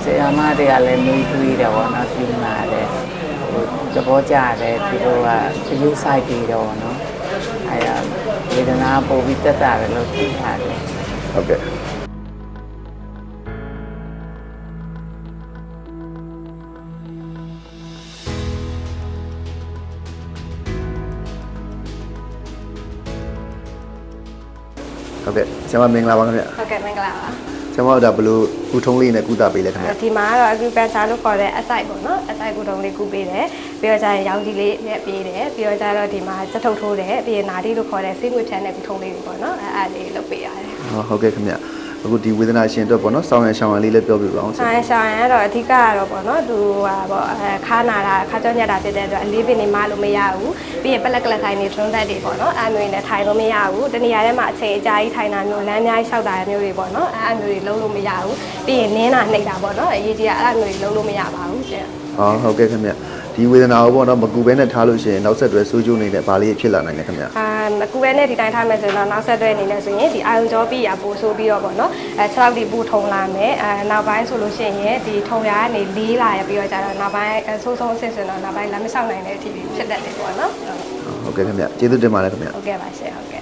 ဆရာမတွေကလည်းနှွေးထွေးတယ်ပေါ့နော်ဒီမှာတဲ့သဘောကျတယ်သူတို့ကယူဆိုင်ပြီးတော့နော်အဲဒါဝေဒနာပို့ပြီးတက်တာပဲလို့သိရတယ် ဟုတ်ကဲ့ဟုတ်ကဲ့ဆရာမမင်္ဂလာပါခင်ဗျ ဟုတ်ကဲ့မင်္ဂလာပါ ဆရာမတို့ဒါဘလို့ကုထုံးလေးနဲ့ကုသပေးလဲခင်ဗျ ဒီမှာကတော့ acupuncture လို့ခေါ်တဲ့အစိုက်ပေါ့နော်အစိုက်ကုထုံးလေးကုပေးတယ်ပြီးတော့ကျရင်ရောင်ကြီးလေးနဲ့ပေးတယ်ပြီးတော့ကျတော့ဒီမှာစက်ထုတ်ထိုးတယ်ပြီးရင်နာတီလို့ခေါ်တဲ့ဆေးငွေဖြန်းတဲ့ကုထုံးလေးတွေပေါ့နော်အဲ့ဒါလေးလုပ်ပေးရတယ် ဟုတ်ကဲ့ခင်ဗျအခုဒီဝေဒနာရှင်အတွက်ပေါ့နော်ဆောင်းရံရှောင်းရံလေးလည်းပြောပြပါအောင်ဆရာ ရှောင်းရံကတော့အဓိကကတော့ပေါ့နော်သူဟာပေါ့ခါနာတာခါကြောညက်တာဖြစ်တဲ့အတွက်အလေးပင်နေမလို့မရဘူးပြီးရင်ပလက်ကလက်ခိုင်းနေထုံးသက်တွေပေါ့နော်အဲ့မျိုးတွေနဲ့ထိုင်လို့မရဘူးတနေရာထဲမှာအချိန်အကြာကြီးထိုင်တာမျိုးလမ်းများကြီးလျှောက်တာမျိုးတွေပေါ့နော်အဲ့မျိုးတွေလုံးလို့မရဘူးပြီးရင်နင်းတာနှိပ်တာပေါ့နော်အရေးကြီးတာအဲ့မျိုးတွေလုံးလို့မရပါဘူးရှင် ဟုတ်ကဲ့ခင်ဗျဒီဝေဒနာကိုပေါ့နော်မကူဘဲနဲ့ထားလို့ရှိရင်နောက်ဆက်တွဲဆိုးကျိုးနေတဲ့ဘာလေးဖြစ်လာနိုင်လဲခင်ဗျ မကူပဲနဲ့ဒီတိုင်းထားမယ်ဆိုရင်တော့နောက်ဆက်တွဲအနေနဲ့ဆိုရင်ဒီအာယုံကြောပြီးရပို့ဆိုးပြီးတော့ပေါ့နော်6လောက်ဒီပူထုံလာမယ်နောက်ပိုင်းဆိုလို့ရှိရင်ဒီထုံရကနေလေးလာရပြီးတော့ကျတော့နောက်ပိုင်းဆိုးဆုံးအဆင့်ဆိုတော့နောက်ပိုင်းလမ်းမလျှောက်နိုင်တဲ့အထိဖြစ်တတ်တယ်ပေါ့နော် ဟုတ်ကဲ့ခင်ဗျကျေးဇူးတင်ပါတယ်ခင်ဗျ ဟုတ်ကဲ့ပါရှင်ဟုတ်ကဲ့